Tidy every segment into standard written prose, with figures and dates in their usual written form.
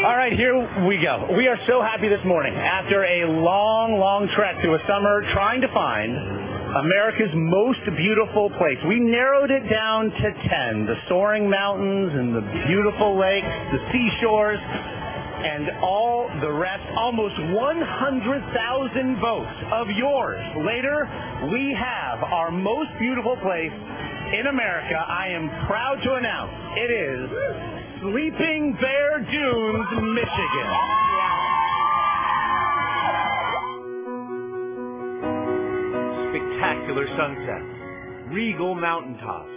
All right, here we go. We are so happy this morning. After a long, long trek through a summer trying to find America's most beautiful place, we narrowed it down to 10. The soaring mountains and the beautiful lakes, the seashores, and all the rest. Almost 100,000 votes of yours. Later, we have our most beautiful place in America. I am proud to announce it is Sleeping Bear Dunes, Michigan. Spectacular sunsets, regal mountaintops,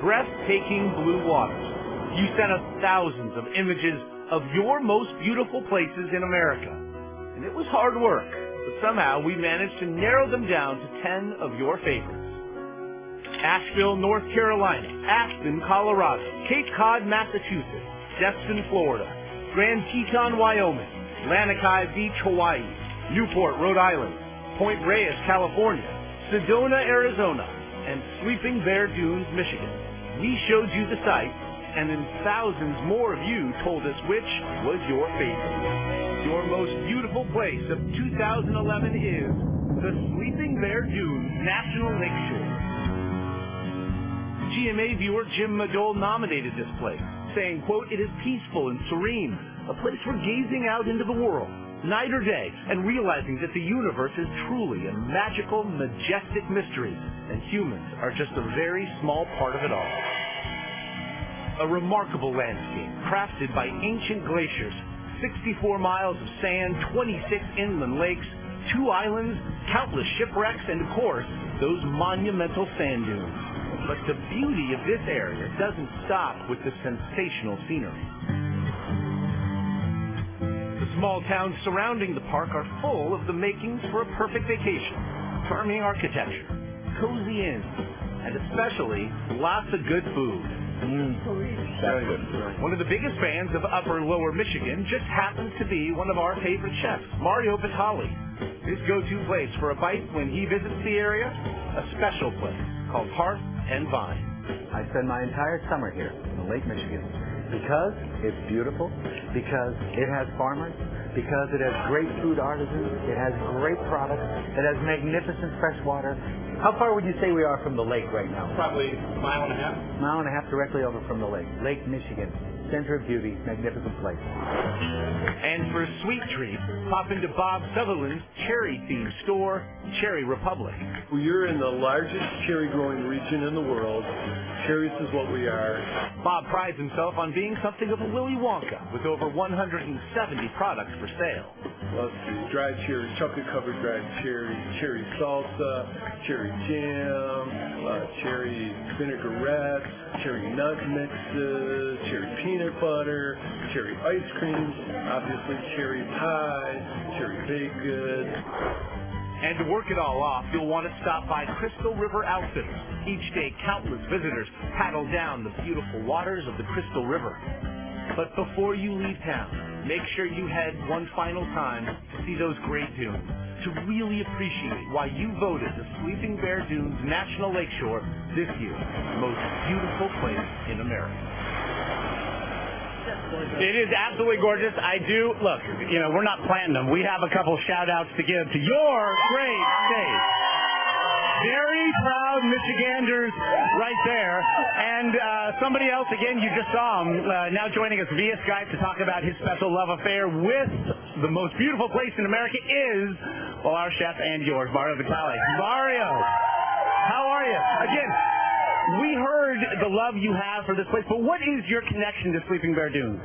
breathtaking blue waters. You sent us thousands of images of your most beautiful places in America. And it was hard work, but somehow we managed to narrow them down to 10 of your favorites. Asheville, North Carolina, Aspen, Colorado, Cape Cod, Massachusetts, Destin, Florida, Grand Teton, Wyoming, Lanikai Beach, Hawaii, Newport, Rhode Island, Point Reyes, California, Sedona, Arizona, and Sleeping Bear Dunes, Michigan. We showed you the sights, and then thousands more of you told us which was your favorite. Your most beautiful place of 2011 is the Sleeping Bear Dunes National Lakeshore. GMA viewer Jim Madole nominated this place, saying, quote, "It is peaceful and serene, a place for gazing out into the world, night or day, and realizing that the universe is truly a magical, majestic mystery, and humans are just a very small part of it all." A remarkable landscape crafted by ancient glaciers, 64 miles of sand, 26 inland lakes, 2 islands, countless shipwrecks, and of course, those monumental sand dunes. But the beauty of this area doesn't stop with the sensational scenery. The small towns surrounding the park are full of the makings for a perfect vacation. Charming architecture, cozy inns, and especially lots of good food. Very good. One of the biggest fans of Upper Lower Michigan just happens to be one of our favorite chefs, Mario Vitale. His go-to place for a bite when he visits the area, a special place called Hearth and Vine. I spend my entire summer here in Lake Michigan because it's beautiful, because it has farmers, because it has great food artisans, it has great products, it has magnificent fresh water. How far would you say we are from the lake right now? Probably a mile and a half. Mile and a half directly over from the lake. Lake Michigan, center of beauty, magnificent place. And for a sweet treat, pop into Bob Sutherland's cherry-themed store, Cherry Republic. We're in the largest cherry-growing region in the world. Cherries is what we are. Bob prides himself on being something of a Willy Wonka, with over 170 products for sale. Let's see, dried cherry, chocolate-covered dried cherry, cherry salsa, cherry jam, cherry vinaigrettes, cherry nut mixes, cherry peanut butter, cherry ice creams, obviously cherry pies, cherry baked goods. And to work it all off, you'll want to stop by Crystal River Outfitters. Each day, countless visitors paddle down the beautiful waters of the Crystal River. But before you leave town, make sure you head one final time to see those great dunes, to really appreciate why you voted the Sleeping Bear Dunes National Lakeshore this year's most beautiful place in America. It is absolutely gorgeous. I do, look, you know, we're not platinum. We have a couple shout-outs to give to your great state. Very proud Michiganders right there. And somebody else, again, you just saw him, now joining us via Skype to talk about his special love affair with the most beautiful place in America is, well, our chef and yours, Mario Vitale. Mario, how are you? Again, we heard the love you have for this place, but what is your connection to Sleeping Bear Dunes?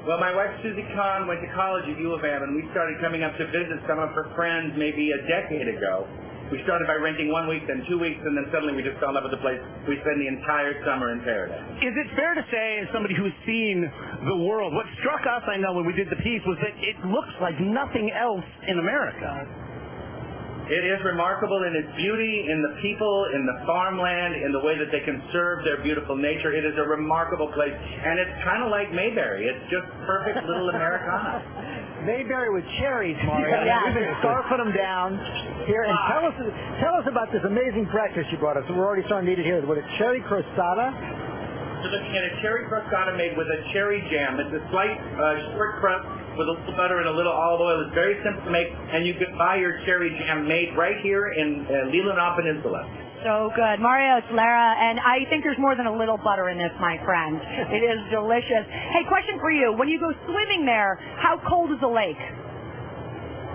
Well, my wife Susie Kahn went to college at U of M, and we started coming up to visit some of her friends maybe a decade ago. We started by renting 1 week, then 2 weeks, and then suddenly we just fell in love with the place. We spend the entire summer in paradise. Is it fair to say, as somebody who's seen the world, what struck us, I know, when we did the piece was that it looks like nothing else in America? It is remarkable in its beauty, in the people, in the farmland, in the way that they conserve their beautiful nature. It is a remarkable place, and it's kind of like Mayberry. It's just perfect little Americana. Mayberry with cherries, Mario. Yeah. We've been scarfing them down here. And tell us about this amazing breakfast you brought us. We're already starting to eat it here. What, a cherry crostata? You're looking at a cherry crostata made with a cherry jam. It's a slight short crust with a little butter and a little olive oil. It's very simple to make, and you can buy your cherry jam made right here in Leelanau Peninsula. So good. Mario, it's Lara, and I think there's more than a little butter in this, my friend. It is delicious. Hey, question for you. When you go swimming there, how cold is the lake?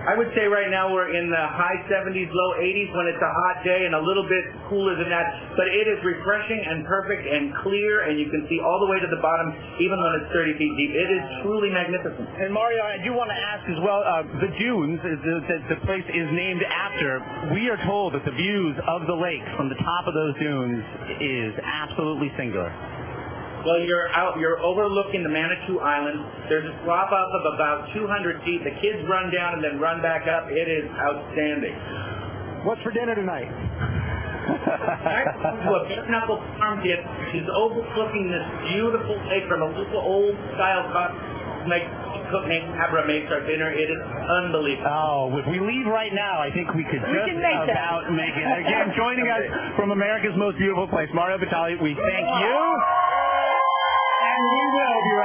I would say right now we're in the high 70s, low 80s when it's a hot day, and a little bit cooler than that. But it is refreshing and perfect and clear, and you can see all the way to the bottom, even when it's 30 feet deep. It is truly magnificent. And Mario, I do want to ask as well, the dunes that the place is named after, we are told that the views of the lake from the top of those dunes is absolutely singular. Well, you're overlooking the Manitou Island. There's a drop off of about 200 feet. The kids run down and then run back up. It is outstanding. What's for dinner tonight? I went to a bare knuckle farm kit. She's overlooking this beautiful lake from a little old style cook named Abra makes our dinner. It is unbelievable. Oh, if we leave right now, I think we could just about make it. Again, joining us from America's most beautiful place, Mario Vitale, we thank you. And we will be right